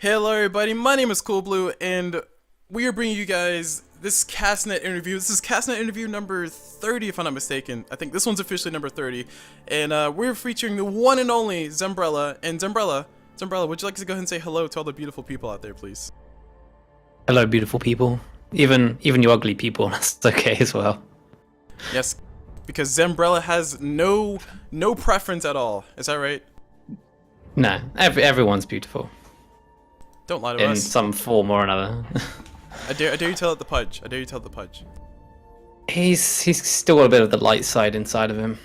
Hello everybody, my name is Coolblue, and we are bringing you guys this CasNet interview. This is CasNet interview number 30 if I'm not mistaken. I think this one's officially number 30. And we're featuring the one and only Zambrella. And Zambrella, would you like to go ahead and say hello to all the beautiful people out there, please? Hello, beautiful people. Even you ugly people, that's okay as well. Yes, because Zambrella has no preference at all. Is that right? No, everyone's beautiful. Don't lie to in us. some form or another. I dare you tell it the Pudge. I dare you tell it the Pudge. He's still got a bit of the light side inside of him,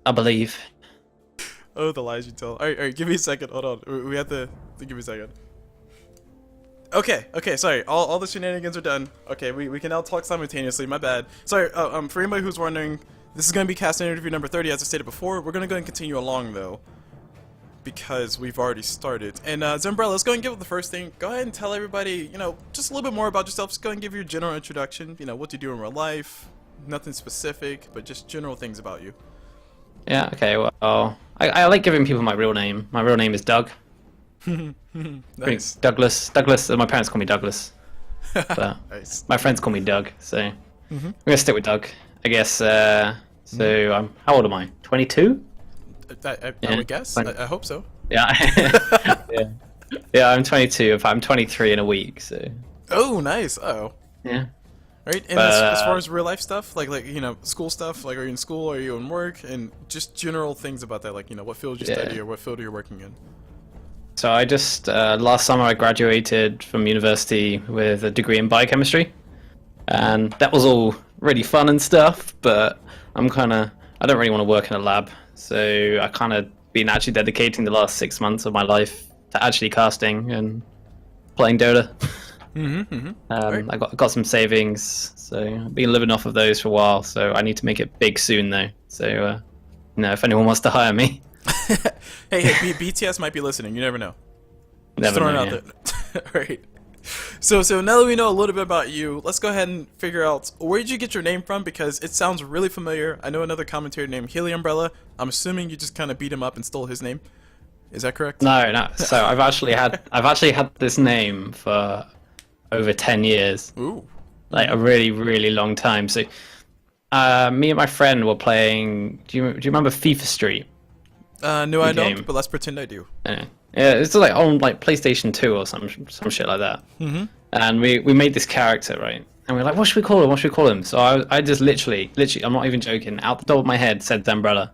I believe. Oh, the lies you tell. Alright, give me a second. Hold on. We have to give me a second. Okay, sorry. All the shenanigans are done. Okay, we can now talk simultaneously. My bad. Sorry, for anybody who's wondering, this is going to be CasNet interview number 30, as I stated before. We're going to go and continue along, though, because we've already started. And Zambrella, let's go ahead and get with the first thing. Go ahead and tell everybody, just a little bit more about yourself. Just go ahead and give your general introduction. What you do in real life. Nothing specific, but just general things about you. Yeah, okay, well, I like giving people my real name. My real name is Doug. Nice. Douglas, my parents call me Douglas. But Nice. my friends call me Doug, so I'm going to stick with Doug, I guess. So, how old am I? 22? I would guess. I hope so. Yeah. yeah, I'm 22. I'm 23 in a week, so. Oh, nice. Uh-oh. Yeah. Right, and as far as real life stuff, like school stuff, like are you in school, are you in work, and just general things about that, like what field you study or what field you're working in. So I just last summer I graduated from university with a degree in biochemistry, and that was all really fun and stuff. But I don't really want to work in a lab, so I kind of been actually dedicating the last 6 months of my life to actually casting and playing Dota. Right. I got some savings, so I've been living off of those for a while. So I need to make it big soon, though. So if anyone wants to hire me. hey, BTS might be listening. You never know. Never know, out there. Right. So now that we know a little bit about you, let's go ahead and figure out where did you get your name from, because it sounds really familiar. I know another commentator named Helium Umbrella. I'm assuming you just kind of beat him up and stole his name. Is that correct? No. So I've actually had this name for over 10 years. Ooh. Like a really, really long time. So me and my friend were playing. Do you remember FIFA Street? No, I don't. But let's pretend I do. Yeah, it's like on like PlayStation 2 or some shit like that. And we made this character, right? And we're like, what should we call him? What should we call him? So I just literally, I'm not even joking, out the top of my head said Zambrella.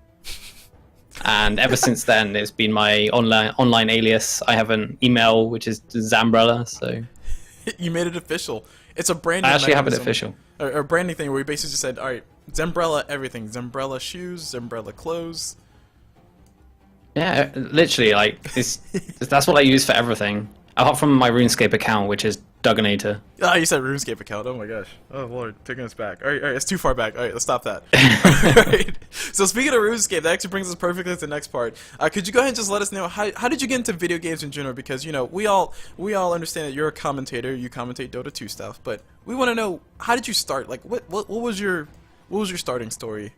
And ever since then, it's been my online alias. I have an email which is Zambrella. So You made it official. It's a branding. I actually have it mechanism. official. Or branding thing where we basically just said, all right, Zambrella everything. Zambrella shoes, Zambrella clothes. Yeah, literally, like that's what I use for everything. Apart from my RuneScape account, which is Dugginator. Ah, you said RuneScape account. Oh my gosh. Oh lord, taking us back. All right, it's too far back. All right, let's stop that. All right. So speaking of RuneScape, that actually brings us perfectly to the next part. Could you go ahead and just let us know how did you get into video games in general? Because we all understand that you're a commentator. You commentate Dota 2 stuff, but we want to know, how did you start? Like, what was your starting story?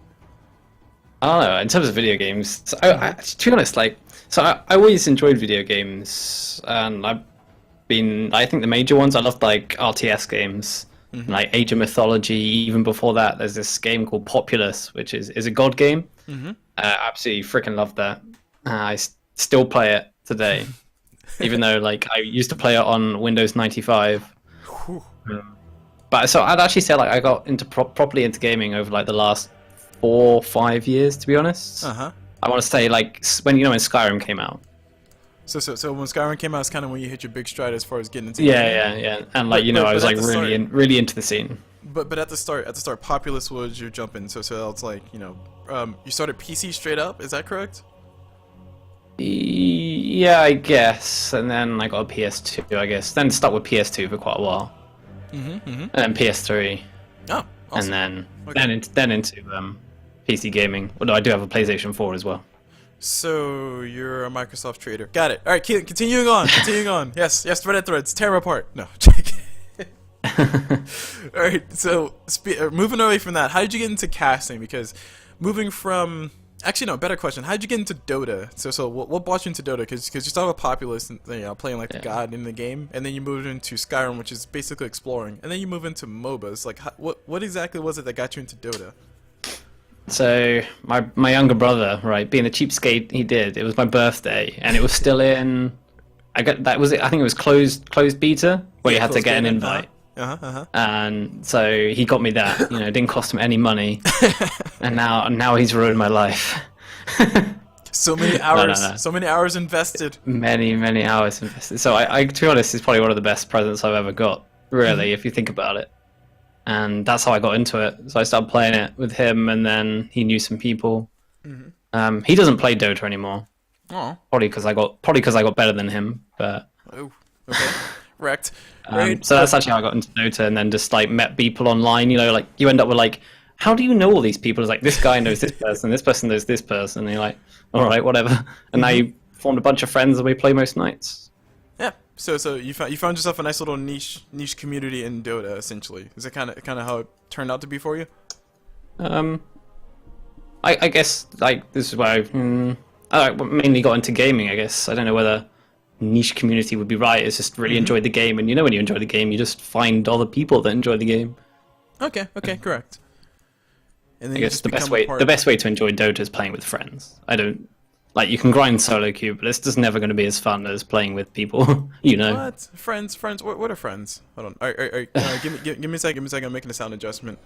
I don't know, in terms of video games, so to be honest, I always enjoyed video games, and I think the major ones, I loved like RTS games, like Age of Mythology. Even before that, there's this game called Populous, which is a god game. Absolutely freaking love that. I still play it today, even though like I used to play it on Windows 95. But so I'd actually say like I got into properly into gaming over like the last 4 or 5 years, to be honest. I want to say like when Skyrim came out. So when Skyrim came out, it's kind of when you hit your big stride as far as getting into yeah, and like I was like really into the scene. But at the start, Populous was your jump in. So it's like you started PC straight up. Is that correct? Yeah, I guess, and then I got a PS2, I guess. Then stuck with PS2 for quite a while. And then PS3. Oh, awesome. And then into PC gaming. Although I do have a PlayStation 4 as well. So you're a Microsoft trader. Got it. All right, continuing on. Yes, Reddit threads. Tear them apart. No. All right. So moving away from that, how did you get into casting? Because moving from Actually, no. Better question. How'd you get into Dota? So what brought you into Dota? Because you started with Populous, and playing like the god in the game, and then you moved into Skyrim, which is basically exploring, and then you move into MOBAs. Like, what exactly was it that got you into Dota? So my younger brother, right, being the cheapskate he did, it was my birthday, and it was still in. I think it was closed beta where you had to get an invite. And so he got me that. You know, it didn't cost him any money, and now he's ruined my life. So many hours, so many hours invested. Many hours invested. So I, to be honest, it's probably one of the best presents I've ever got. Really, if you think about it. And that's how I got into it. So I started playing it with him, and then he knew some people. He doesn't play Dota anymore. Oh, probably because I got better than him. But okay, wrecked. Right. So that's actually how I got into Dota, and then just like met people online. You know, like you end up with like, how do you know all these people? It's like this guy knows this person knows this person. And you're like, all right, whatever. And now you formed a bunch of friends, and we play most nights. Yeah. So you found yourself a nice little niche community in Dota, essentially. Is that kind of how it turned out to be for you? I guess like this is where I mainly got into gaming. I guess I don't know whether niche community would be right. It's just really enjoyed the game, and you know when you enjoy the game, you just find other people that enjoy the game. Okay, correct. And then I guess the best way to enjoy Dota is playing with friends. I don't. Like, you can grind solo queue, but it's just never going to be as fun as playing with people, you know? What? Friends? What are friends? Hold on. Alright, give me a second, I'm making a sound adjustment.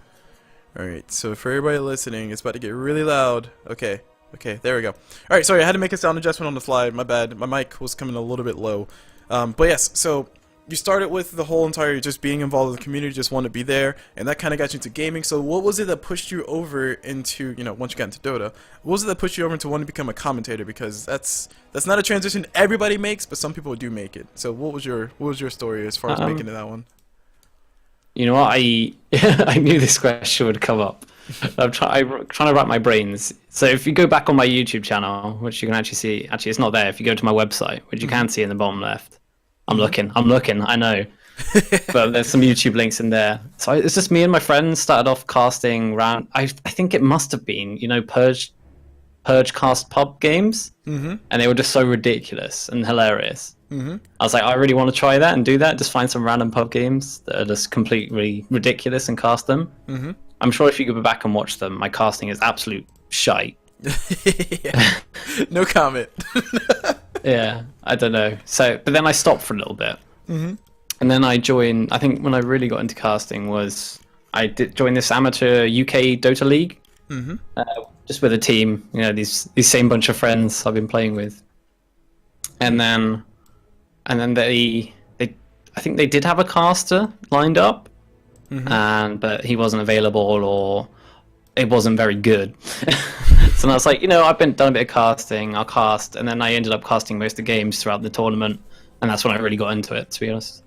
Alright, so for everybody listening, it's about to get really loud. Okay, there we go. Alright, sorry, I had to make a sound adjustment on the fly, my bad. My mic was coming a little bit low. But yes, so you started with the whole entire just being involved in the community, just want to be there, and that kind of got you into gaming. So what was it that pushed you over into, once you got into Dota, what was it that pushed you over into wanting to become a commentator? Because that's not a transition everybody makes, but some people do make it. So what was your story as far as making it that one? You know what, I knew this question would come up. I'm trying to wrap my brains. So if you go back on my YouTube channel, which you can actually see, it's not there. If you go to my website, which you can see in the bottom left. I'm looking, I know. But there's some YouTube links in there. So it's just me and my friends started off casting round. I think it must have been, Purge cast pub games. And they were just so ridiculous and hilarious. I was like, I really want to try that and do that. Just find some random pub games that are just completely ridiculous and cast them. I'm sure if you go back and watch them, my casting is absolute shite. No comment. Yeah, I don't know. So, but then I stopped for a little bit, and then I joined. I think when I really got into casting was I did join this amateur UK Dota League, just with a team. These same bunch of friends I've been playing with, and then they I think they did have a caster lined up, but he wasn't available or it wasn't very good. So I was like, I've done a bit of casting, I'll cast, and then I ended up casting most of the games throughout the tournament, and that's when I really got into it, to be honest.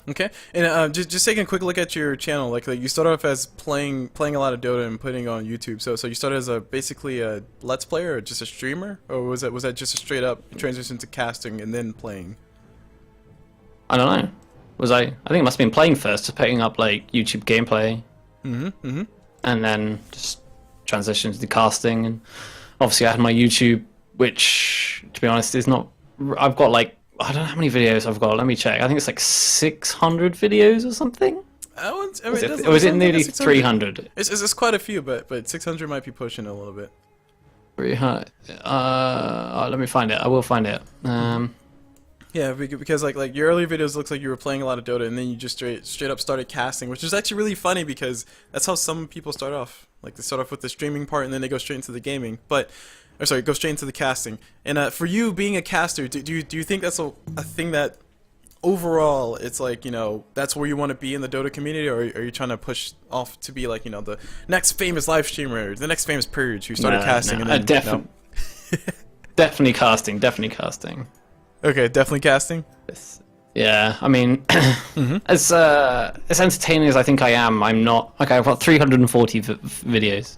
Okay, and just taking a quick look at your channel, like you started off as playing a lot of Dota and putting it on YouTube. So you started as basically a Let's Player or just a streamer, or was that just a straight up transition to casting and then playing? I don't know. I think it must have been playing first, just putting up like YouTube gameplay, and then just transition to the casting. And obviously I had my YouTube, which to be honest is not. I've got like, I don't know how many videos I've got. Let me check. I think it's like 600 videos or something. Or is it nearly 300? It's quite a few, but 600 might be pushing it a little bit. 300. Let me find it. I will find it. Yeah, because like your earlier videos looks like you were playing a lot of Dota, and then you just straight up started casting, which is actually really funny because that's how some people start off. Like they start off with the streaming part, and then they go straight into the gaming. Go straight into the casting. And for you being a caster, do you think that's a thing that overall it's like that's where you want to be in the Dota community, or are you trying to push off to be like the next famous live streamer, the next famous Purge who started casting? And then, definitely casting. Okay, definitely casting. Yeah, I mean, as entertaining as I think I am, I'm not. Okay, I've got 340 videos.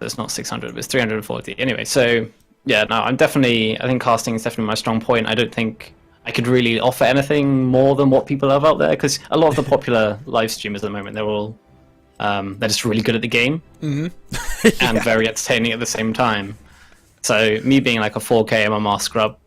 It's not 600, but it's 340. Anyway, so yeah, no, I think casting is definitely my strong point. I don't think I could really offer anything more than what people have out there, because a lot of the popular live streamers at the moment, they're all they're just really good at the game. and very entertaining at the same time. So me being like a 4K MMR scrub,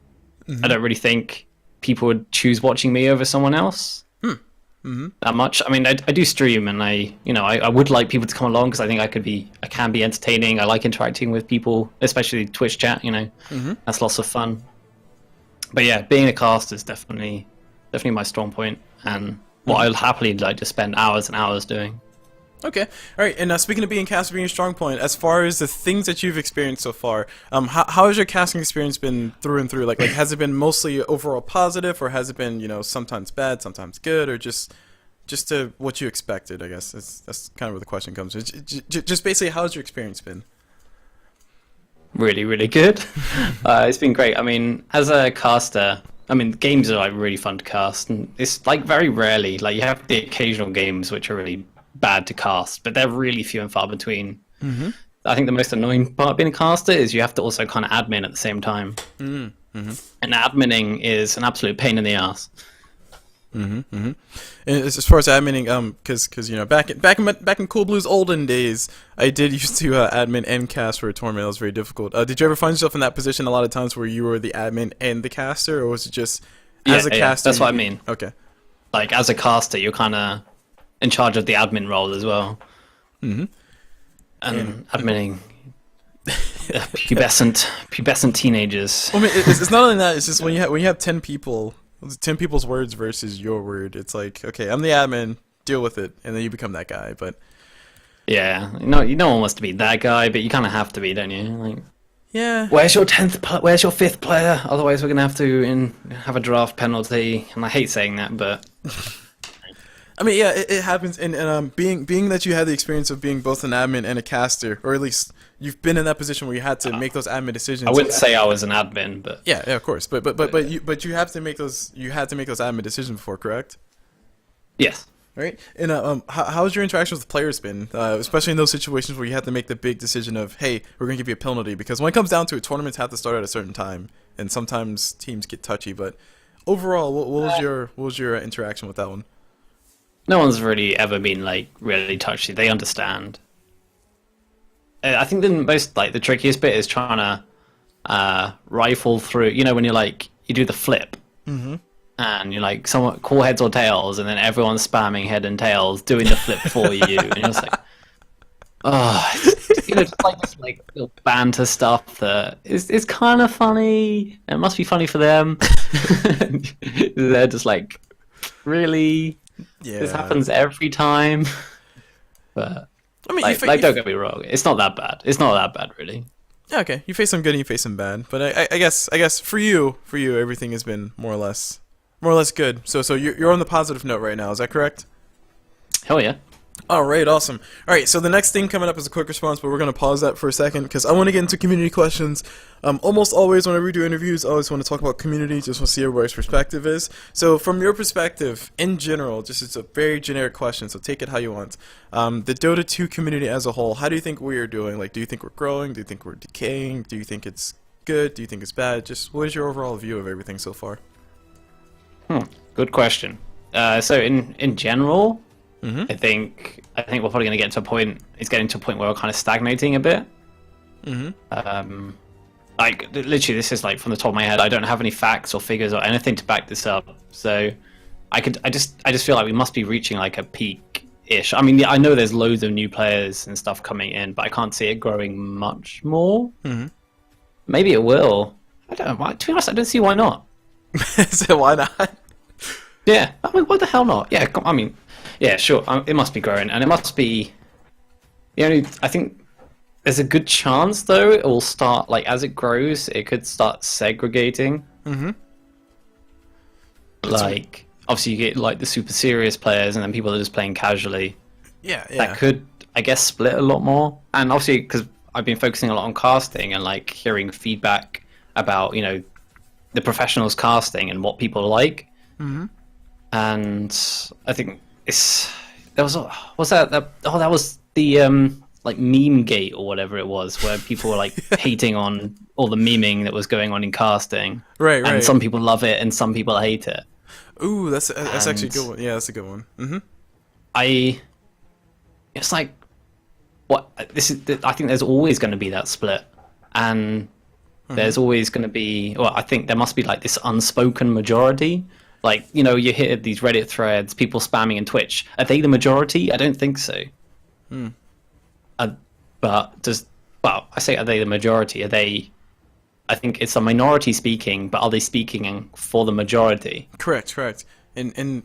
I don't really think people would choose watching me over someone else that much. I mean, I do stream, and I would like people to come along because I think I can be entertaining. I like interacting with people, especially Twitch chat. That's lots of fun. But yeah, being a caster is definitely my strong point, and what I'll happily like to spend hours and hours doing. Okay, all right. And speaking of being cast being a strong point, as far as the things that you've experienced so far, how has your casting experience been through and through? Like has it been mostly overall positive, or has it been sometimes bad, sometimes good, or just to what you expected? I guess that's kind of where the question comes. Just basically, how's your experience been? Really, really good. It's been great. I mean, as a caster, I mean, games are like really fun to cast, and it's like very rarely like you have the occasional games which are really bad to cast, but they're really few and far between. I think the most annoying part of being a caster is you have to also kind of admin at the same time, and adminning is an absolute pain in the ass. And as far as adminning, because back in Cool Blue's olden days, I did used to admin and cast for a tournament. That was very difficult. Did you ever find yourself in that position a lot of times where you were the admin and the caster, or was it just as a caster? That's what I mean. Okay. Like as a caster, you're kind of in charge of the admin role as well. And adminning pubescent teenagers. Well, I mean, it's not only that. It's just when you have 10 people, 10 people's words versus your word. It's like, okay, I'm the admin, deal with it, and then you become that guy. But yeah, no one wants to be that guy, but you kind of have to be, don't you? Like, yeah. Where's your 5th player? Otherwise, we're gonna have to have a draft penalty. And I hate saying that, but. I mean, yeah, it happens, and being that you had the experience of being both an admin and a caster, or at least you've been in that position where you had to make those admin decisions. I wouldn't say I was an admin, but yeah, of course, but you have to make those admin decisions before, correct? Yes. Right. And how's your interaction with the players been, especially in those situations where you have to make the big decision of, hey, we're gonna give you a penalty, because when it comes down to it, tournaments have to start at a certain time, and sometimes teams get touchy. But overall, what was your interaction with that one? No one's really ever been like really touchy. They understand. I think the trickiest bit is trying to rifle through. When you do the flip, and you're like someone call heads or tails, and then everyone's spamming head and tails, doing the flip for you, and you're just like, just like this little banter stuff that is kind of funny. It must be funny for them. They're just like, really. Yeah. This happens every time. But I mean, don't get me wrong, it's not that bad. It's not that bad, really. Yeah, okay. You face some good and you face some bad, but I guess for you everything has been more or less good. So you're on the positive note right now. Is that correct? Hell yeah. All right, awesome. All right, so the next thing coming up is a quick response, but we're going to pause that for a second because I want to get into community questions. Almost always whenever we do interviews, I always want to talk about community, just want to see everybody's perspective is. So from your perspective, in general, just it's a very generic question, so take it how you want. The Dota 2 community as a whole, how do you think we are doing? Like, do you think we're growing? Do you think we're decaying? Do you think it's good? Do you think it's bad? Just what is your overall view of everything so far? Good question. So in general... I think we're probably going to get to a point. It's getting to a point where we're kind of stagnating a bit. Like literally, this is like from the top of my head. I don't have any facts or figures or anything to back this up. So I just feel like we must be reaching like a peak-ish. I mean, yeah, I know there's loads of new players and stuff coming in, but I can't see it growing much more. Maybe it will. I don't know. To be honest, I don't see why not. So why not? Yeah, I mean, why the hell not? Yeah, I mean. Yeah, sure. It must be growing, and it must be. I think there's a good chance, though, it will start like as it grows, it could start segregating. Like, obviously, you get like the super serious players, and then people are just playing casually. Yeah. That could, I guess, split a lot more. And obviously, because I've been focusing a lot on casting and like hearing feedback about the professionals casting and what people like. And I think. That was the like meme gate or whatever it was, where people were like hating on all the memeing that was going on in casting. Right. And some people love it and some people hate it. Ooh, that's actually a good one. Yeah, that's a good one. It's like I think there's always going to be that split, and there's always going to be. Well, I think there must be like this unspoken majority. Like, you hear these Reddit threads, people spamming in Twitch. Are they the majority? I don't think so. Well, I say, are they the majority? Are they? I think it's a minority speaking, but are they speaking for the majority? Correct. And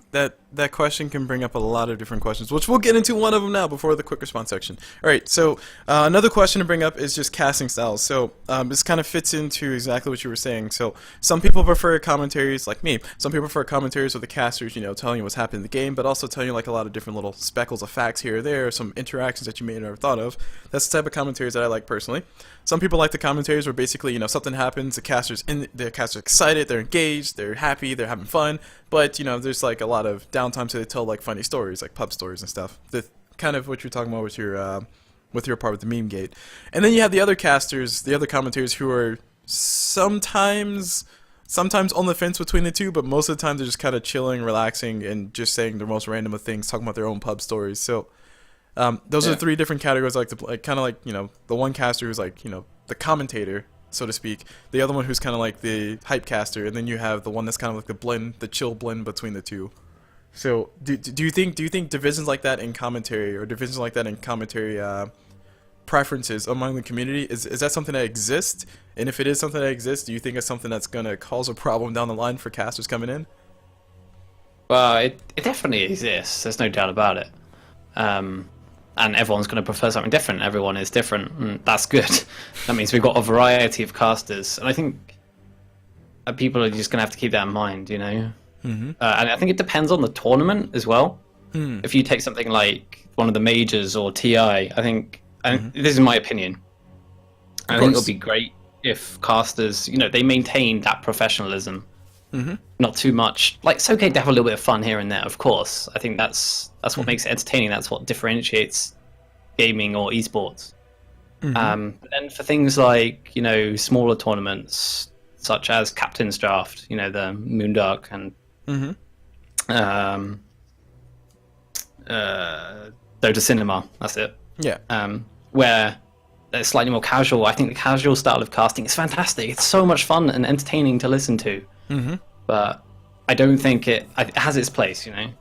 that question can bring up a lot of different questions, which we'll get into one of them now before the quick response section. All right, so another question to bring up is just casting styles. So this kind of fits into exactly what you were saying. So some people prefer commentaries like me. Some people prefer commentaries with the casters, telling you what's happening in the game, but also telling you like a lot of different little speckles of facts here or there, some interactions that you may have never thought of. That's the type of commentaries that I like personally. Some people like the commentaries where basically, something happens, the caster's excited, they're engaged, they're happy, they're having fun, but there's like a lot of downtime, so they tell like funny stories, like pub stories and stuff. The kind of what you're talking about with your part with the meme gate. And then you have the other casters, the other commentators who are sometimes on the fence between the two, but most of the time they're just kind of chilling, relaxing, and just saying the most random of things, talking about their own pub stories. So those are the three different categories I like to play. Kind of like, the one caster who's like, the commentator, so to speak. The other one who's kind of like the hype caster, and then you have the one that's kind of like the chill blend between the two. So do you think divisions like that in commentary, or divisions like that in commentary preferences among the community, is that something that exists? And if it is something that exists, do you think it's something that's gonna cause a problem down the line for casters coming in? Well, it definitely exists. There's no doubt about it. And everyone's going to prefer something different. Everyone is different, and that's good. That means we've got a variety of casters, and I think people are just going to have to keep that in mind, And I think it depends on the tournament as well. If you take something like one of the majors or TI, I think, and this is my opinion, I think it would be great if casters, they maintain that professionalism. Not too much. Like, it's okay to have a little bit of fun here and there, of course. I think that's what makes it entertaining. That's what differentiates gaming or esports. But then for things like, smaller tournaments, such as Captain's Draft, the Moondark and Dota Cinema, that's it. Yeah. Where they're slightly more casual. I think the casual style of casting is fantastic. It's so much fun and entertaining to listen to. But I don't think it has its place, Yeah,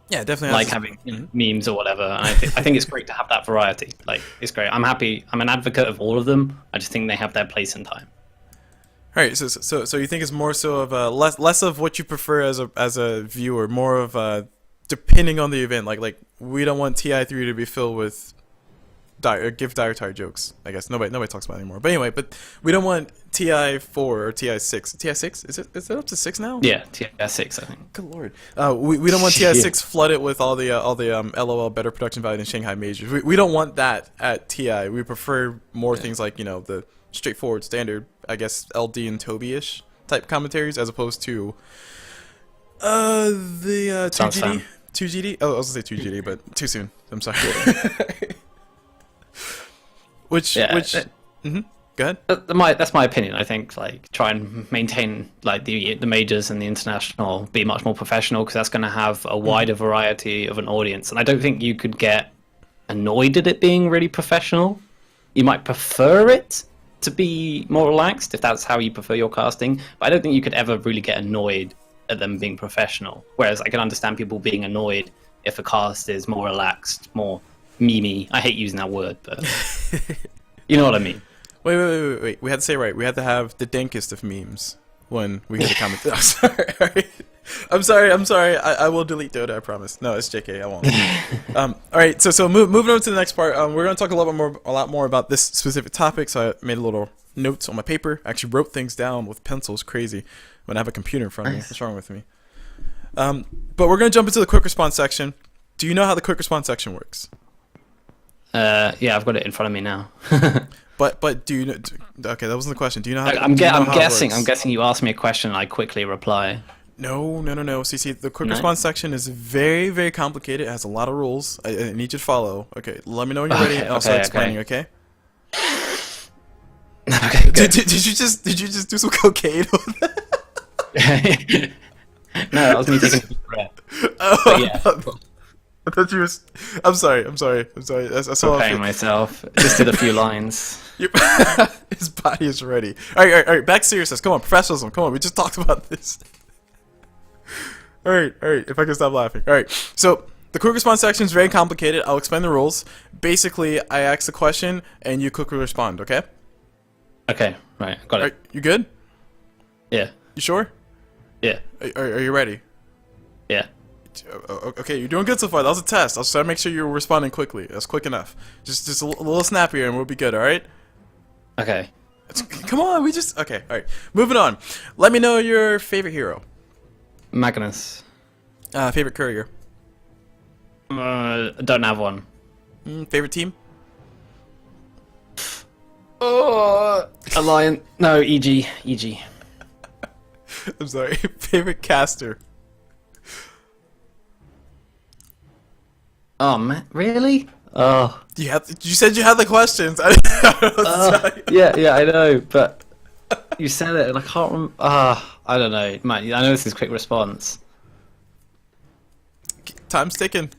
it definitely like having memes or whatever. And I think it's great to have that variety. Like, it's great. I'm happy. I'm an advocate of all of them. I just think they have their place in time. All right. So you think it's more so of less of what you prefer as a viewer, more of depending on the event. Like we don't want TI3 to be filled with give dietary jokes. I guess nobody talks about it anymore. But anyway, we don't want TI4 or TI6. TI6? Is it up to 6 now? Yeah, TI6, I think. Good lord. We don't want TI6 flooded with all the LOL better production value than Shanghai majors. We don't want that at TI. We prefer more things like, the straightforward standard, I guess, LD and Toby-ish type commentaries, as opposed to the 2GD. 2GD? Oh, I was gonna say 2GD, but too soon. I'm sorry. Go ahead. That's my opinion. I think try and maintain the majors and the international, be much more professional, because that's going to have a wider variety of an audience. And I don't think you could get annoyed at it being really professional. You might prefer it to be more relaxed if that's how you prefer your casting, but I don't think you could ever really get annoyed at them being professional. Whereas I can understand people being annoyed if a cast is more relaxed, more memey. I hate using that word, but you know what I mean. Wait. We had to say it right. We had to have the dankest of memes when we hit the comment. I'm sorry. All right. I'm sorry. I will delete Dota, I promise. No, it's JK. I won't. All right. So moving on to the next part. We're going to talk a lot more about this specific topic. So I made a little notes on my paper. I actually wrote things down with pencils. Crazy. When I have a computer in front of me. What's wrong with me? But we're going to jump into the quick response section. Do you know how the quick response section works? Yeah, I've got it in front of me now. But do you know? Okay, that wasn't the question. Do you know how? I'm guessing you asked me a question and I quickly reply. No. See, the quick response section is very, very complicated. It has a lot of rules. I need you to follow. Okay, let me know when you're ready, and I'll start explaining. Okay. Okay. Did you just do some cocaine on that? No, that was me taking a deep breath. Oh, but yeah. I thought you was. I'm sorry. I'm sorry. I'm sorry. I saw Preparing myself. Just did a few lines. His body is ready. All right, all right, all right. Back to seriousness. Come on, professionalism. Come on. We just talked about this. All right, all right. If I can stop laughing. All right. So the quick response section is very complicated. I'll explain the rules. Basically, I ask the question and you quickly respond. Okay? Okay, right, got All it. right, you good? Yeah, You sure? yeah, Are you ready? yeah. Okay, you're doing good so far. That was a test. I'll try to make sure you're responding quickly. That's quick enough. Just a little snappier and we'll be good. All right? Okay. Come on, we just okay. All right, moving on. Let me know your favorite hero. Magnus. Favorite courier. Don't have one. Favorite team. Oh, Alliant. No, EG. EG. I'm sorry. Favorite caster. Oh man, really? Oh. You have. You said you had the questions. Yeah, I know, but you said it, and I can't remember. I don't know. Man, I know this is quick response. Time's ticking.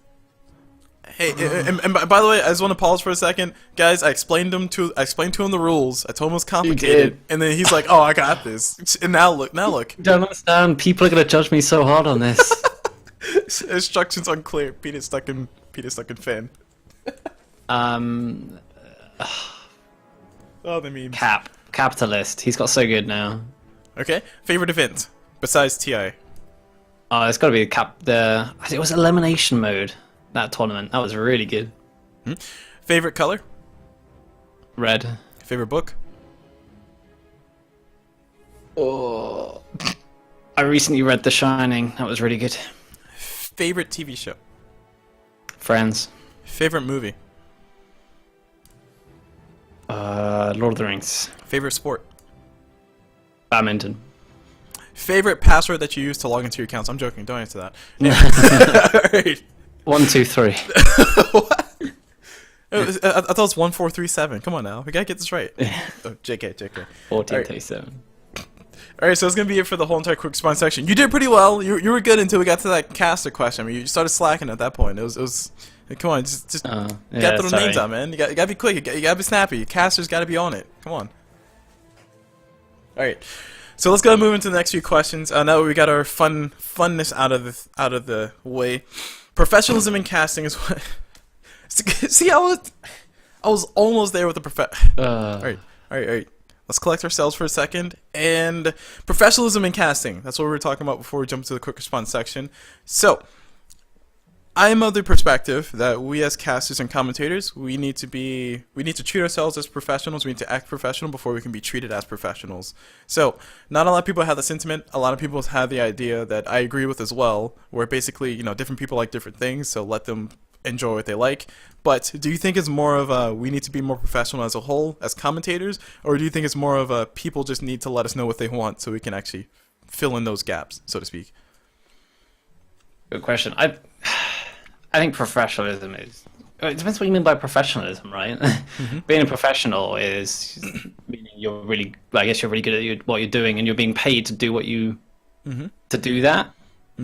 Hey, and by the way, I just want to pause for a second, guys. I explained to him the rules. I told him it was complicated, and then he's like, "Oh, I got this." And now look. You don't understand. People are gonna judge me so hard on this. Instructions unclear. Peter stuck in fan. Oh, the memes. Capitalist. He's got so good now. Okay. Favorite event besides TI. Oh, it's got to be it was elimination mode. That tournament. That was really good. Favorite color. Red. Favorite book. Oh. I recently read The Shining. That was really good. Favorite TV show. Friends. Favorite movie. Lord of the Rings. Favorite sport. Badminton. Favorite password that you use to log into your accounts. I'm joking. Don't answer that. Alright. 1, 2, 3. What? I thought it was 1437. Come on now. We gotta get this right. Oh, JK. 1437. Alright, so it's gonna be it for the whole entire quick response section. You did pretty well. You were good until we got to that caster question. I mean, you started slacking at that point. It was come on, just get the names out, man. You gotta be quick. You gotta be snappy. Caster's gotta be on it. Come on. Alright. So let's go and move into the next few questions. Now that we got our funness out of the way. Professionalism in casting is what. See, I was almost there with the All right. Let's collect ourselves for a second. And professionalism in casting. That's what we were talking about before we jump to the quick response section. So, I'm of the perspective that we as casters and commentators, we need to treat ourselves as professionals. We need to act professional before we can be treated as professionals. So, not a lot of people have the sentiment. A lot of people have the idea that I agree with as well, where basically, different people like different things, so let them enjoy what they like. But do you think it's more of a we need to be more professional as a whole as commentators, or do you think it's more of a people just need to let us know what they want so we can actually fill in those gaps, so to speak? Good question. I think professionalism is. It depends what you mean by professionalism, right? Being a professional is meaning you're really. I guess you're really good at what you're doing, and you're being paid to do what you to do that.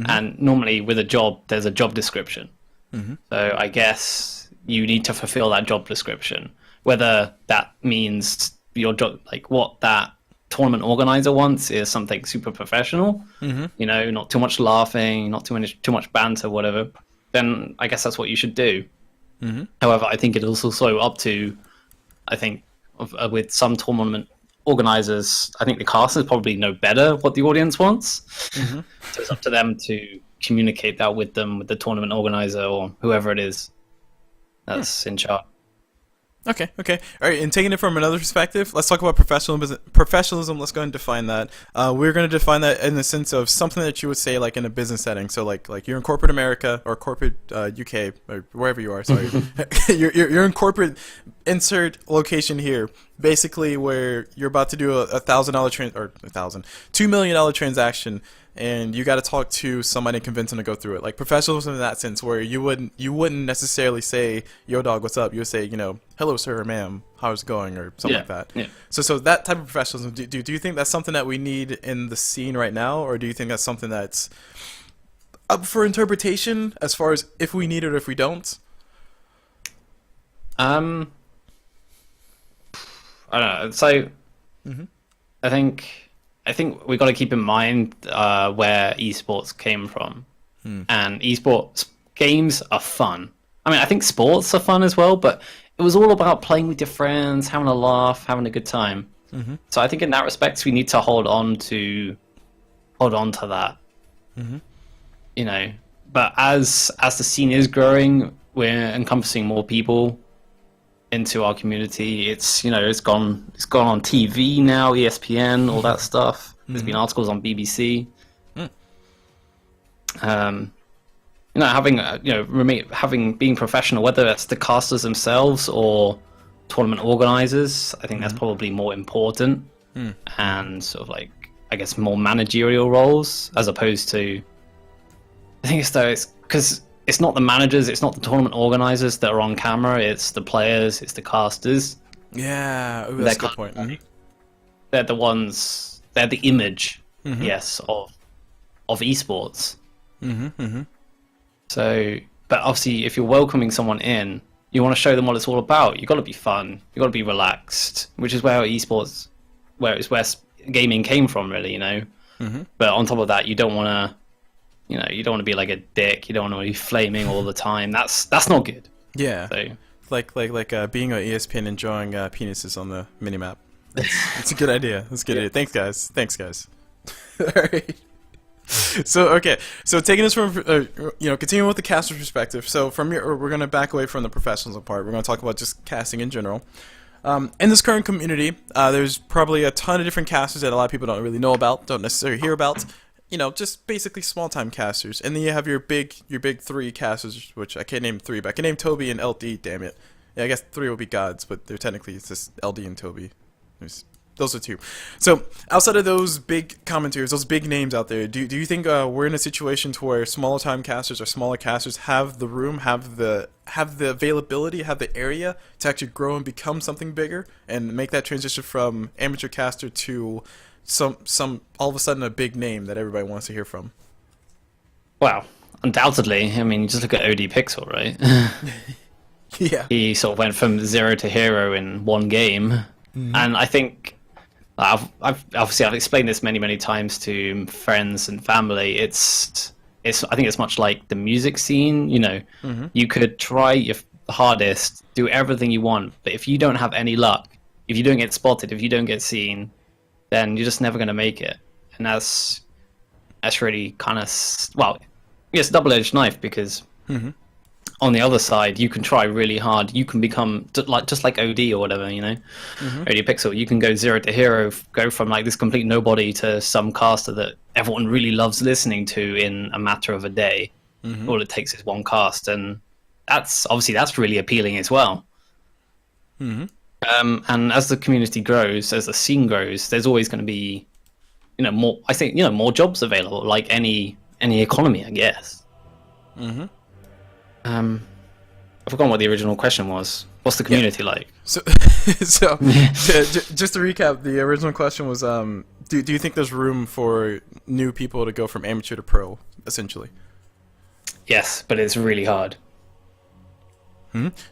And normally, with a job, there's a job description. So I guess you need to fulfill that job description. Whether that means your job, like what that tournament organizer wants, is something super professional. Not too much laughing, not too much banter, whatever. Then I guess that's what you should do. However, I think it is also up to, with some tournament organizers, I think the casters probably know better what the audience wants. So it's up to them to communicate that with the tournament organizer or whoever it is that's in charge. Okay. All right, and taking it from another perspective, let's talk about professionalism. Let's go and define that. We're going to define that in the sense of something that you would say like in a business setting. So like you're in corporate America or corporate UK or wherever you are. Sorry, you're in corporate. Insert location here. Basically, where you're about to do a $2 million transaction. And you got to talk to somebody and convince them to go through it. Like professionalism in that sense, where you wouldn't necessarily say, "Yo, dog, what's up?" You would say, "Hello, sir or ma'am, how's it going?" or something like that. Yeah. So that type of professionalism. Do you think that's something that we need in the scene right now, or do you think that's something that's up for interpretation as far as if we need it or if we don't. I don't know. So, I think we got to keep in mind where esports came from, and esports games are fun. I mean, I think sports are fun as well, but it was all about playing with your friends, having a laugh, having a good time. So I think in that respect, we need to hold on to that. You know, but as the scene is growing, we're encompassing more people into our community. It's it's gone on TV now, ESPN, all that stuff. There's been articles on BBC. Being professional, whether it's the casters themselves or tournament organizers, I think that's probably more important. And sort of like, I guess, more managerial roles as opposed to. I think it's because it's not the managers, it's not the tournament organizers that are on camera, it's the players, it's the casters. Yeah, that's a good point. They're the ones, they're the image, yes, of esports. So, but obviously, if you're welcoming someone in, you want to show them what it's all about. You got to be fun, you got to be relaxed, which is where esports, where gaming came from, really, But on top of that, you don't want to. You don't want to be like a dick. You don't want to be flaming all the time. That's not good. Yeah. So. Like being on ESPN enjoying penises on the minimap. It's a good idea. That's a good idea. Thanks, guys. All right. So taking this from continuing with the caster's perspective. So we're gonna back away from the professionals part. We're gonna talk about just casting in general. In this current community, there's probably a ton of different casters that a lot of people don't really know about, don't necessarily hear about. Just basically small-time casters. And then you have your big three casters, which I can't name three, but I can name Toby and LD, damn it. Yeah, I guess three will be gods, but they're technically, it's just LD and Toby. Those are two. So, outside of those big commentators, those big names out there, do you think we're in a situation to where smaller-time casters or smaller casters have the room, have the availability, have the area to actually grow and become something bigger, and make that transition from amateur caster to some all of a sudden a big name that everybody wants to hear from? Well, undoubtedly. I mean, just look at OD Pixel, right? Yeah. He sort of went from 0 to hero in one game, and I think I've explained this many times to friends and family. I think it's much like the music scene. You could try your hardest, do everything you want, but if you don't have any luck, if you don't get spotted, if you don't get seen, then you're just never going to make it. And that's really kind of, well, it's a double-edged knife because on the other side, you can try really hard. You can become just like OD or whatever, OD Pixel. You can go 0 to hero, go from like this complete nobody to some caster that everyone really loves listening to in a matter of a day. All it takes is one cast, and that's really appealing as well. And as the community grows, as the scene grows, there's always going to be, more. I think more jobs available, like any economy, I guess. I've forgotten what the original question was. What's the community like? So just to recap, the original question was, do you think there's room for new people to go from amateur to pro, essentially? Yes, but it's really hard.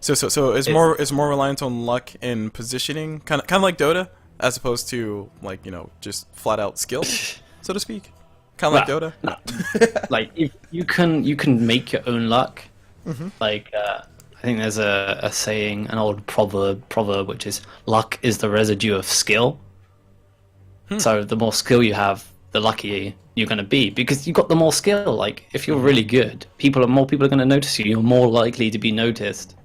So is more reliant on luck and positioning, kind of like Dota, as opposed to like just flat out skill, so to speak, kind of like Dota. No. Like you can make your own luck. Like I think there's a saying, an old proverb, which is luck is the residue of skill. So the more skill you have, the luckier you're going to be, because you've got the more skill. Like if you're really good, more people are going to notice you. You're more likely to be noticed,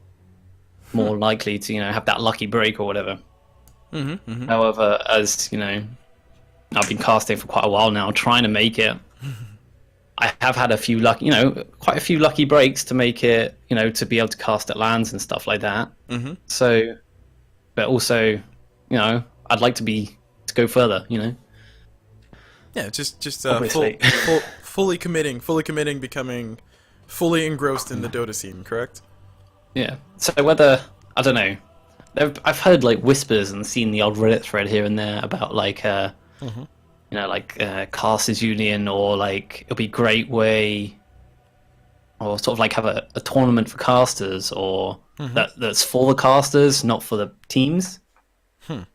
more likely to have that lucky break or whatever. However, as I've been casting for quite a while now, trying to make it. I have had a few lucky, quite a few lucky breaks to make it, to be able to cast at lands and stuff like that. So, but also, I'd like to go further. Yeah, just fully committing, becoming fully engrossed in the Dota scene, correct? Yeah. So whether, I don't know, I've heard like whispers and seen the odd Reddit thread here and there about like, like Casters Union, or like it'll be great way or sort of like have a tournament for casters, or that's for the casters, not for the teams. You know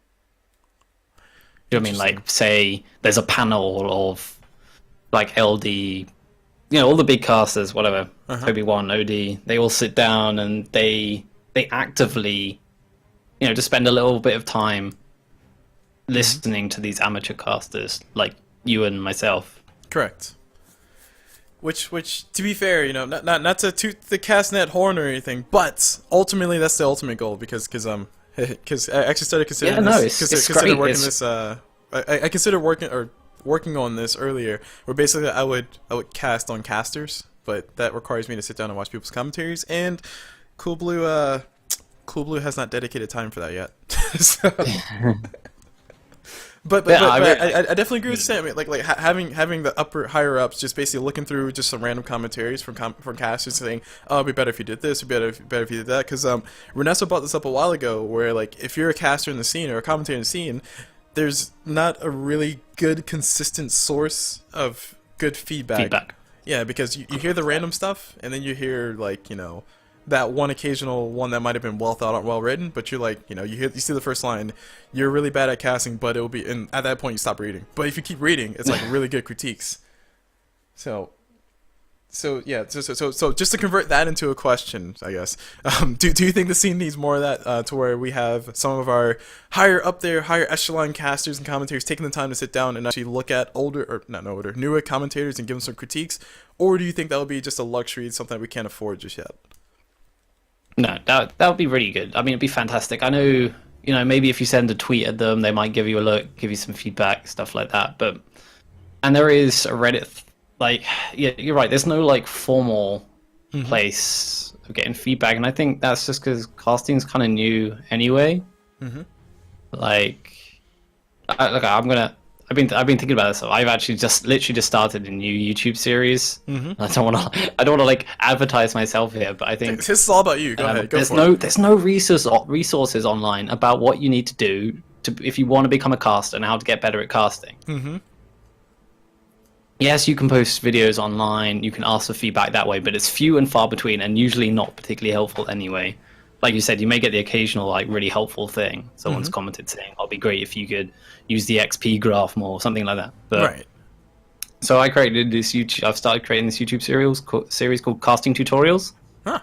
what I mean? Like, say there's a panel of like LD, all the big casters, whatever, Obi-Wan, OD, they all sit down and they actively, just spend a little bit of time listening to these amateur casters like you and myself. Correct. Which, to be fair, not to toot the CasNet horn or anything, but ultimately that's the ultimate goal because I actually started considering working this. I considered working on this earlier, where basically I would cast on casters, but that requires me to sit down and watch people's commentaries, and Cool Blue has not dedicated time for that yet. So. But I definitely agree with Sam. Like having the higher ups just basically looking through just some random commentaries from casters saying, "Oh, it'd be better if you did this. It'd be better if you did that." Because Renesso brought this up a while ago, where like if you're a caster in the scene or a commentator in the scene, there's not a really good consistent source of good feedback. Yeah, because you hear the random stuff, and then you hear like that one occasional one that might have been well thought out, well written, but you're like, you see the first line, you're really bad at casting, but it'll be, and at that point you stop reading. But if you keep reading, it's like really good critiques. So just to convert that into a question, I guess, do you think the scene needs more of that, to where we have some of our higher echelon casters and commentators taking the time to sit down and actually look at newer commentators and give them some critiques, or do you think that would be just a luxury, something that we can't afford just yet? No, that would be really good. I mean, it'd be fantastic. I know, maybe if you send a tweet at them, they might give you a look, give you some feedback, stuff like that. And there is a Reddit, you're right. There's no formal place of getting feedback, and I think that's just because casting's kind of new anyway. I've been thinking about this. I've actually literally started a new YouTube series. I don't want to advertise myself here, but I think this is all about you. Go ahead. There's no resources online about what you need to do if you want to become a caster and how to get better at casting. Yes, you can post videos online. You can ask for feedback that way, but it's few and far between, and usually not particularly helpful anyway. Like you said, you may get the occasional really helpful thing. Someone's commented saying, "Oh, it'd be great if you could use the XP graph more," something like that. But, right. So I've started creating this YouTube series called Casting Tutorials. Huh.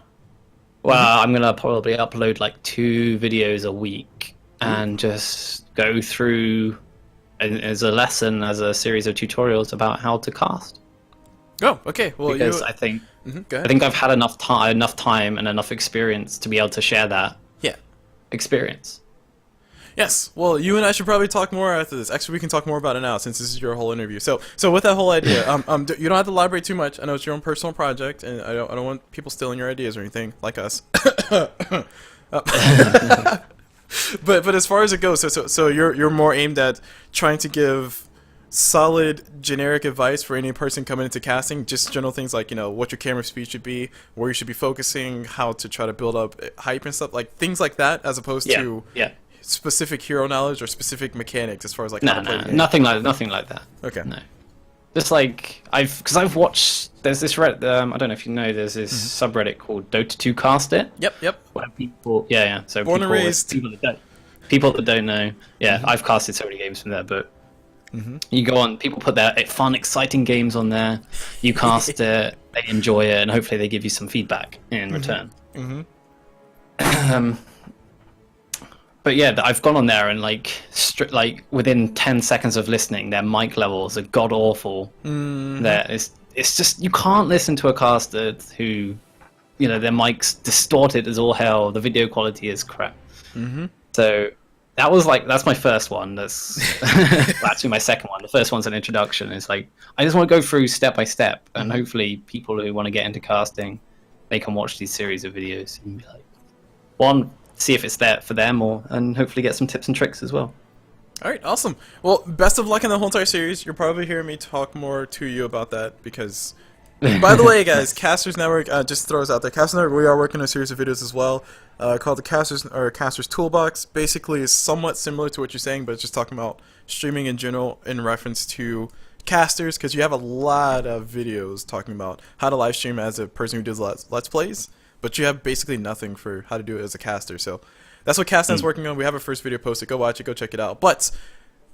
Well, I'm gonna probably upload 2 videos a week and just go through as a series of tutorials about how to cast. Oh, okay. Well, because I think I've had enough time and enough experience to be able to share that experience. Yes. Well, you and I should probably talk more after this. Actually, we can talk more about it now since this is your whole interview. So with that whole idea, you don't have to elaborate too much. I know it's your own personal project, and I don't want people stealing your ideas or anything like us. But as far as it goes, so you're more aimed at trying to give solid generic advice for any person coming into casting, just general things like what your camera speed should be, where you should be focusing, how to try to build up hype and stuff, things like that, as opposed to specific hero knowledge or specific mechanics as far as how to play the game. nothing like that. Okay. No, just I've watched. There's this Reddit. I don't know if you know. There's this subreddit called Dota 2 Cast It. Yep. Where people, So born and raised. People that don't know. Yeah, I've casted so many games from there, but. You go on, people put their fun, exciting games on there, you cast it, they enjoy it, and hopefully they give you some feedback in return. But yeah, I've gone on there and within 10 seconds of listening, their mic levels are god awful. It's just, you can't listen to a caster who, their mic's distorted as all hell, the video quality is crap. So that's my first one. That's actually my second one. The first one's an introduction. It's I just want to go through step by step, and hopefully people who want to get into casting, they can watch these series of videos and be see if it's there for them, and hopefully get some tips and tricks as well. All right, awesome. Well, best of luck in the whole entire series. You're probably hearing me talk more to you about that because. By the way, guys, Casters Network just throws out there. Casters Network, we are working on a series of videos as well called the Casters Toolbox. Basically, is somewhat similar to what you're saying, but it's just talking about streaming in general in reference to casters, because you have a lot of videos talking about how to live stream as a person who does let's plays, but you have basically nothing for how to do it as a caster. So that's what CasNet's working on. We have a first video posted. Go watch it. Go check it out. But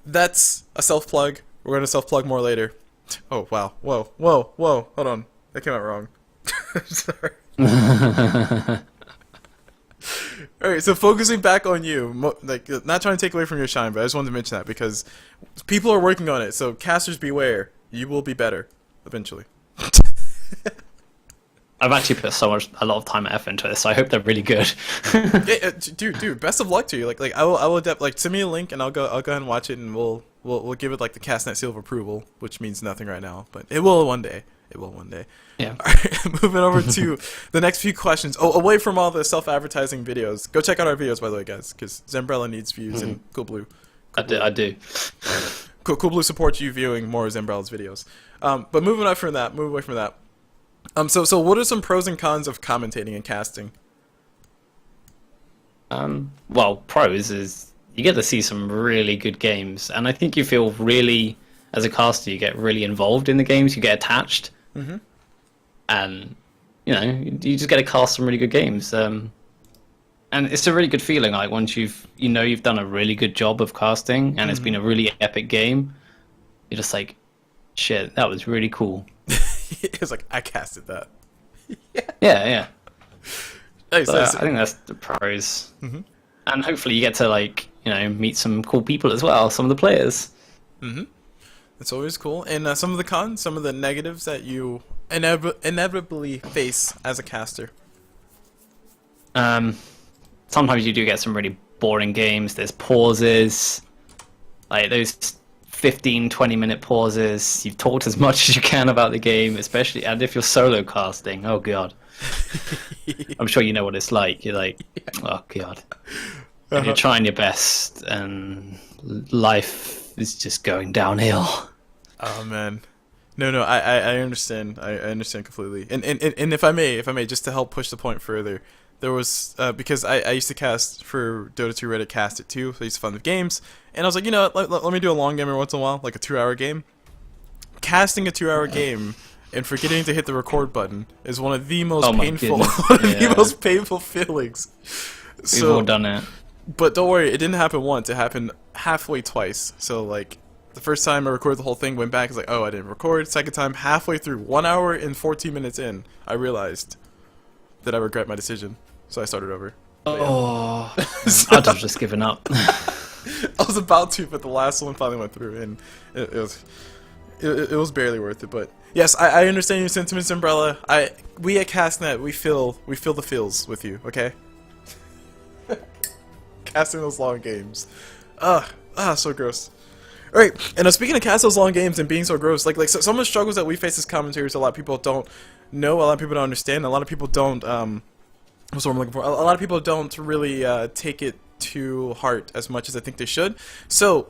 that's a self plug. We're gonna self plug more later. Oh wow! Whoa! Whoa! Whoa! Hold on. That came out wrong. Sorry. All right, so focusing back on you, like not trying to take away from your shine, but I just wanted to mention that because people are working on it. So casters beware, you will be better eventually. I've actually put a lot of time and effort into this, so I hope they're really good. Yeah, dude, best of luck to you. Like I will like send me a link and I'll go ahead and watch it, and we'll give it like the CasNet seal of approval, which means nothing right now, but it will one day. It will one day. Yeah. All right, moving over to the next few questions. Oh, away from all the self-advertising videos. Go check out our videos, by the way, guys, because Zambrella needs views, and Cool Blue. I do. Cool Blue supports you viewing more of Zambrella's videos. But moving away from that. So what are some pros and cons of commentating and casting? Well, pros is you get to see some really good games, and I think you feel really, as a caster, you get really involved in the games. You get attached. And you know, you just get to cast some really good games, and it's a really good feeling. Like once you've done a really good job of casting, and it's been a really epic game, you're just like, shit, that was really cool. It's like I casted that. Yeah. Hey, So I think that's the pros, and hopefully you get to meet some cool people as well, some of the players. It's always cool. And some of the cons, some of the negatives that you inevitably face as a caster. Sometimes you do get some really boring games. There's pauses, like those 15-20 minute pauses. You've talked as much as you can about the game, especially, and if you're solo casting, oh god. I'm sure you know what it's like. You're like, oh god. And you're trying your best, and life is just going downhill. Oh man, no, I understand. I understand completely. And if I may, just to help push the point further, there was because I used to cast for Dota 2 Reddit Cast It too. So I used to fund the games, and I was like, you know, let me do a long game every once in a while, like a 2-hour game. Casting a 2-hour game and forgetting to hit the record button is one of the most painful, the most painful feelings. We've all done it. But don't worry, it didn't happen once. It happened halfway twice. So like, the first time I recorded the whole thing, went back, it's like, oh, I didn't record. Second time, halfway through, 1 hour and 14 minutes in, I realized that I regret my decision. So I started over. Oh, I'd have just given up. I was about to, but the last one finally went through, and it was barely worth it. But yes, I understand your sentiments, Umbrella. We at CasNet, we feel the feels with you. Okay. Casting those long games, so gross. All right, and speaking of casting those long games and being so gross, like some of the struggles that we face as commentators, a lot of people don't know, a lot of people don't understand, a lot of people don't. What's what I'm looking for? A lot of people don't really take it to heart as much as I think they should. So,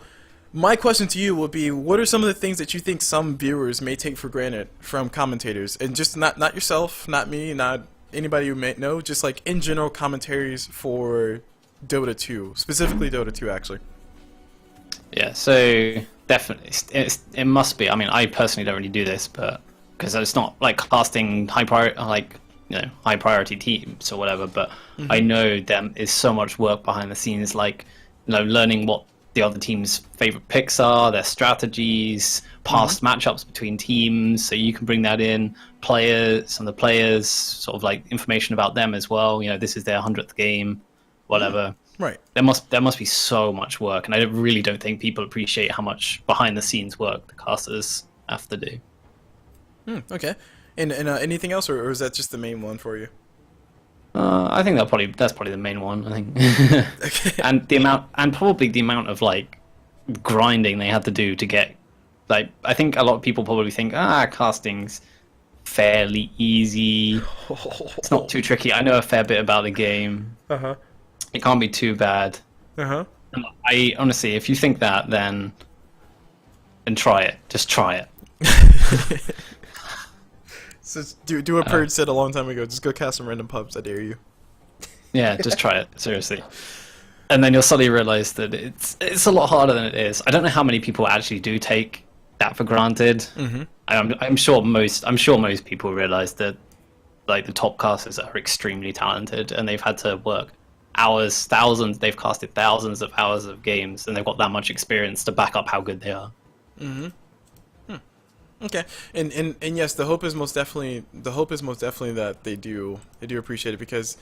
my question to you would be: what are some of the things that you think some viewers may take for granted from commentators, and just not yourself, not me, not anybody you may know, just like in general commentaries for Dota 2, specifically Dota 2, actually. Yeah, so definitely, it must be. I mean, I personally don't really do this, but because it's not like casting high priority teams or whatever. But I know there is so much work behind the scenes, like learning what the other team's favorite picks are, their strategies, past matchups between teams, so you can bring that in. Some of the players, sort of like information about them as well. You know, this is their 100th game, whatever. Right. There must be so much work, and I really don't think people appreciate how much behind the scenes work the casters have to do. Okay. And anything else, or is that just the main one for you? I think that's probably the main one. I think. Okay. And probably the amount of like grinding they had to do to get. Like, I think a lot of people probably think, casting's fairly easy. It's not too tricky. I know a fair bit about the game. It can't be too bad. And I honestly, if you think that, then try it. Just try it. So do what Purge said a long time ago. Just go cast some random pubs. I dare you. Yeah, just try it, seriously. And then you'll suddenly realize that it's a lot harder than it is. I don't know how many people actually do take that for granted. Mm-hmm. I'm sure most people realize that like the top casters are extremely talented, and they've had to work hours, thousands. They've casted thousands of hours of games, and they've got that much experience to back up how good they are. Mm-hmm. Okay, and yes, the hope is most definitely that they do appreciate it, because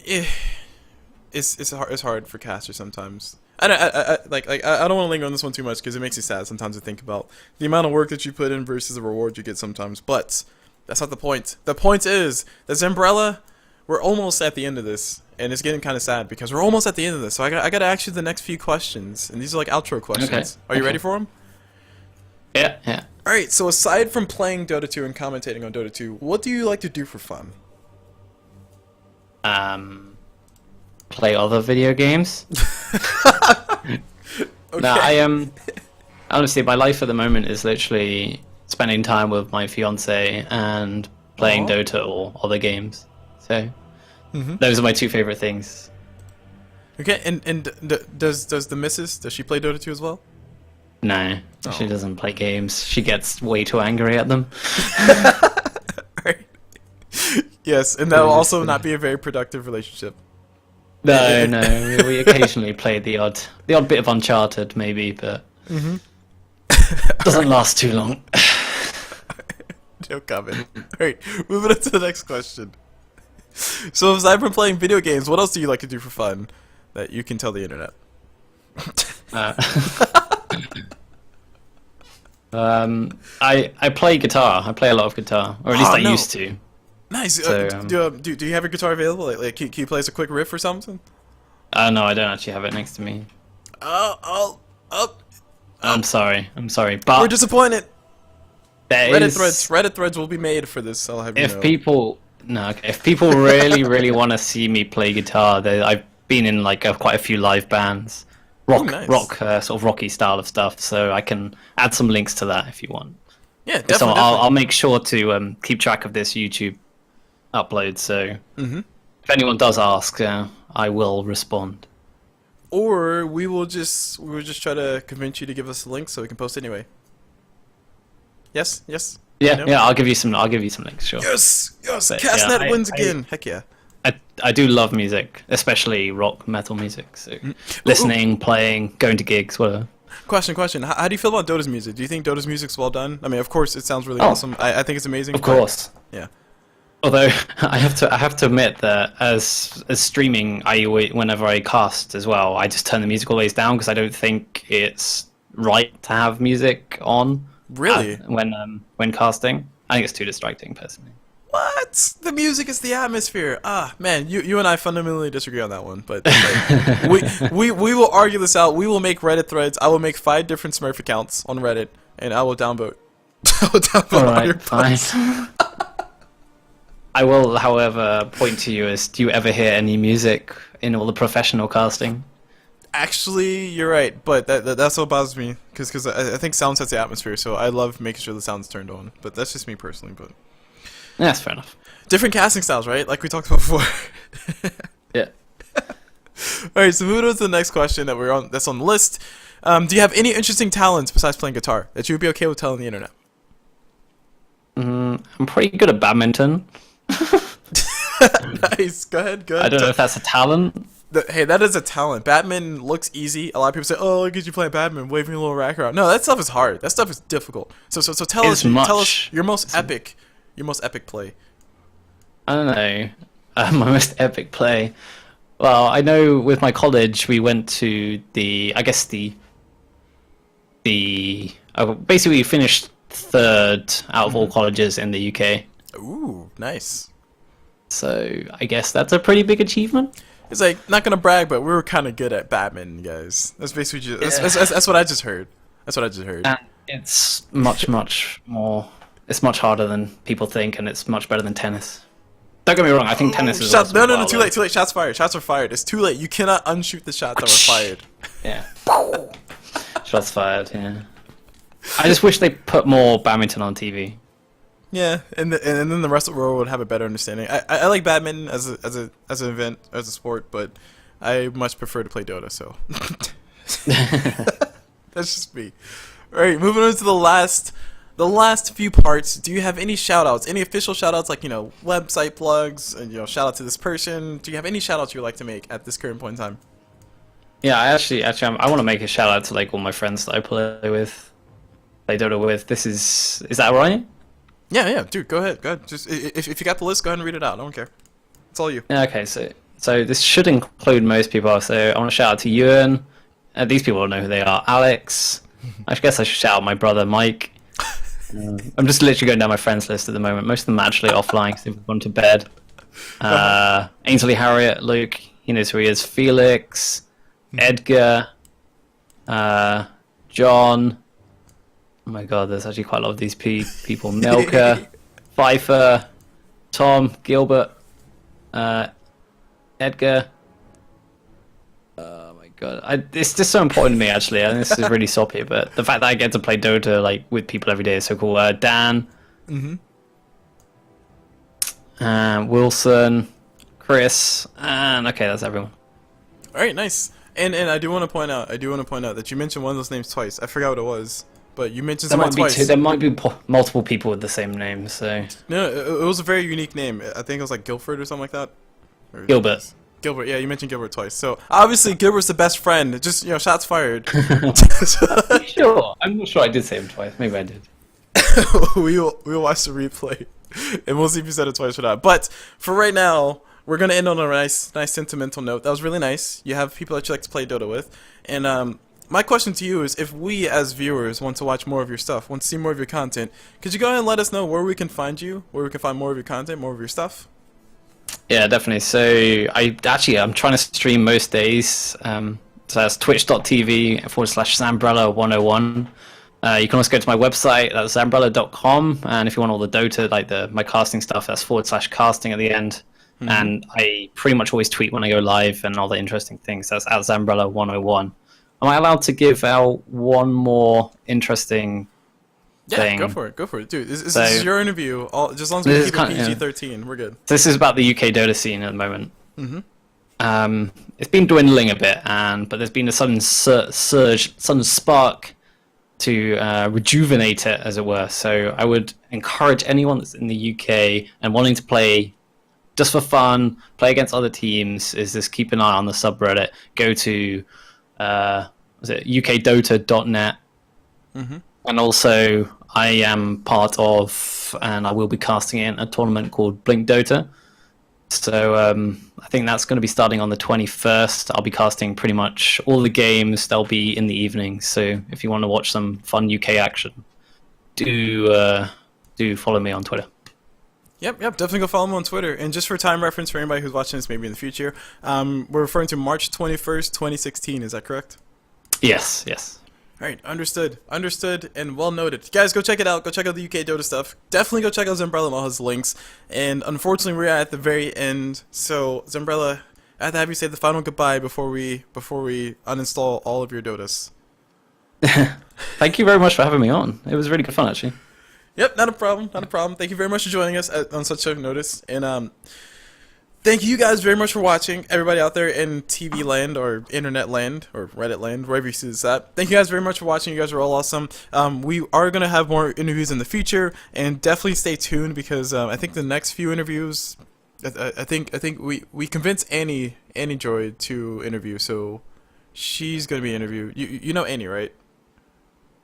it's hard for casters sometimes. I don't want to linger on this one too much because it makes me sad sometimes to think about the amount of work that you put in versus the reward you get sometimes. But that's not the point. The point is that Zambrella, we're almost at the end of this, and it's getting kind of sad because we're almost at the end of this. So I got to ask you the next few questions, and these are like outro questions. Okay. Are you ready for them? Yeah. Alright, so aside from playing Dota 2 and commentating on Dota 2, what do you like to do for fun? Play other video games. Okay. No, honestly, my life at the moment is literally spending time with my fiance and playing Dota or other games. So those are my two favorite things. Okay, and does the missus, does she play Dota 2 as well? No, she doesn't play games. She gets way too angry at them. Right. Yes, and that will also not be a very productive relationship. No, we occasionally play the odd bit of Uncharted, maybe, but doesn't last too long. No comment. Alright, moving on to the next question. So aside from playing video games, what else do you like to do for fun that you can tell the internet? I play guitar. I play a lot of guitar, or at least I used to. Nice. So, do you have your guitar available? Like can you play us a quick riff or something? No, I don't actually have it next to me. I'm sorry, but we're disappointed. Reddit threads will be made for this. I'll have you know. If people really want to see me play guitar, I've been in like quite a few live bands, rock sort of rocky style of stuff. So I can add some links to that if you want. Yeah, definitely. So I'll make sure to keep track of this YouTube upload. So if anyone does ask, I will respond. Or we will just try to convince you to give us a link so we can post anyway. Yes. Yeah, I'll give you some links. Sure. Yes. CasNet wins again. Heck yeah. I do love music, especially rock metal music. So listening, playing, going to gigs, whatever. Question. How do you feel about Dota's music? Do you think Dota's music's well done? I mean, of course, it sounds really awesome. I think it's amazing. Of course. Yeah. Although I have to admit that as streaming, whenever I cast as well, I just turn the music always down because I don't think it's right to have music on. Really? When casting, I think it's too distracting personally. What? The music is the atmosphere. Ah, man, you and I fundamentally disagree on that one, but we will argue this out. We will make Reddit threads. I will make 5 different Smurf accounts on Reddit, and I will downvote. All your posts. I will, however, point to you as, do you ever hear any music in all the professional casting? Actually, you're right, but that's what bothers me, because I think sound sets the atmosphere, so I love making sure the sound's turned on. But that's just me personally. But yeah, that's fair enough. Different casting styles, right? Like we talked about before. Yeah. All right, so moving on to the next question that's on the list. Do you have any interesting talents besides playing guitar that you would be okay with telling the internet? I'm pretty good at badminton. Nice. Go ahead. I don't know if that's a talent. Hey, that is a talent. Badminton looks easy. A lot of people say, "Oh, look at you playing badminton, waving a little racket around." No, that stuff is hard. That stuff is difficult. So tell us your most epic play. I don't know. My most epic play. Well, I know with my college we went to basically we finished 3rd out of all colleges in the UK. Ooh, nice. So I guess that's a pretty big achievement. It's like, not gonna brag, but we were kind of good at badminton, guys. That's basically that's what I just heard. And it's much more. It's much harder than people think, and it's much better than tennis. Don't get me wrong. I think tennis is. No, too late. Shots fired. Shots are fired. It's too late. You cannot unshoot the shots that were fired. Yeah. Shots fired. Yeah. I just wish they put more badminton on TV. Yeah, and then the rest of the world would have a better understanding. I like badminton as an event, as a sport, but I much prefer to play Dota. So that's just me. All right, moving on to the last few parts. Do you have any shout outs, any official shout outs, like, website plugs, and, shout out to this person? Do you have any shout outs you'd like to make at this current point in time? Yeah, I want to make a shout out to like all my friends that I play Dota with. Is that right? Yeah, dude, go ahead. Just if you got the list, go ahead and read it out. I don't care. It's all you. Yeah, okay, so this should include most people. So I want to shout out to Ewan. These people don't know who they are. Alex. I guess I should shout out my brother Mike. I'm just literally going down my friends list at the moment. Most of them are actually offline because they've gone to bed. Ainsley Harriet, Luke, he knows who he is. Felix, Edgar, John. Oh my god, there's actually quite a lot of these people. Milka, Pfeiffer, Tom, Gilbert, Edgar. Oh my god, it's just so important to me actually, and this is really soppy, but the fact that I get to play Dota like with people every day is so cool. Dan, Wilson, Chris, and okay, that's everyone. All right, nice. And I do want to point out that you mentioned one of those names twice. I forgot what it was, but you mentioned someone twice. There might be multiple people with the same name, so. No, it was a very unique name. I think it was like Guilford or something like that. Gilbert. Gilbert, yeah, you mentioned Gilbert twice. So obviously Gilbert's the best friend. Just shots fired. Sure, I'm not sure I did say him twice. Maybe I did. we'll watch the replay, and we'll see if you said it twice or not. But for right now, we're gonna end on a nice sentimental note. That was really nice. You have people that you like to play Dota with, and my question to you is: if we as viewers want to watch more of your stuff, want to see more of your content, could you go ahead and let us know where we can find you, where we can find more of your content, more of your stuff? Yeah, definitely. So I'm trying to stream most days. So that's twitch.tv/Zambrella101. You can also go to my website, that's zambrella.com, and if you want all the Dota, like my casting stuff, that's /casting at the end. And I pretty much always tweet when I go live and all the interesting things. That's at Zambrella101. Am I allowed to give out one more interesting thing? Go for it, dude. This is your interview. Just as long as we keep it PG-13, we're good. This is about the UK Dota scene at the moment. It's been dwindling a bit, but there's been a sudden surge, sudden spark to rejuvenate it, as it were. So I would encourage anyone that's in the UK and wanting to play just for fun, play against other teams, is just keep an eye on the subreddit. Go to ukdota.net. And also, I am part of, and I will be casting in a tournament called Blink Dota. So I think that's going to be starting on the 21st. I'll be casting pretty much all the games. They'll be in the evening. So if you want to watch some fun UK action, do follow me on Twitter. Yep, definitely go follow me on Twitter. And just for time reference for anybody who's watching this maybe in the future, we're referring to March 21st, 2016. Is that correct? Yes. All right, understood, and well noted. Guys, go check it out. Go check out the UK Dota stuff. Definitely go check out Zambrella and all his links. And unfortunately, we're at the very end. So, Zambrella, I have to have you say the final goodbye before we uninstall all of your Dotas. Thank you very much for having me on. It was really good fun, actually. Yep, not a problem. Thank you very much for joining us on such short notice. And thank you guys very much for watching, everybody out there in TV land or internet land or Reddit land, wherever you see this at. Thank you guys very much for watching. You guys are all awesome. We are going to have more interviews in the future, and definitely stay tuned because I think the next few interviews, I think we convinced Annie Droid to interview, so she's going to be interviewed. You know Annie, right?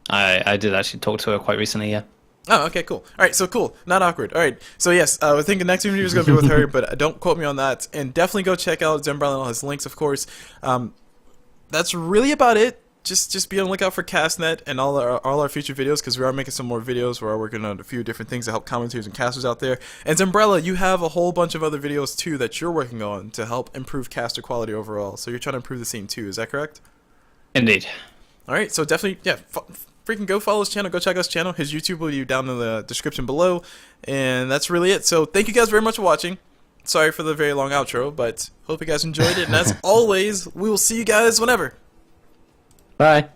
I did actually talk to her quite recently, yeah. Oh, okay, cool. All right, so cool. Not awkward. All right, so yes, I think the next interview is going to be with her, but don't quote me on that. And definitely go check out Zambrella and all his links, of course. That's really about it. Just be on the lookout for CasNet and all our future videos, because we are making some more videos. We are working on a few different things to help commentators and casters out there. And Zambrella, you have a whole bunch of other videos too that you're working on to help improve caster quality overall. So you're trying to improve the scene too. Is that correct? Indeed. All right, so definitely, yeah. Freaking go follow his channel, go check out his channel. His YouTube will be down in the description below, and that's really it. So thank you guys very much for watching. Sorry for the very long outro, but hope you guys enjoyed it, and as always, we will see you guys whenever. Bye.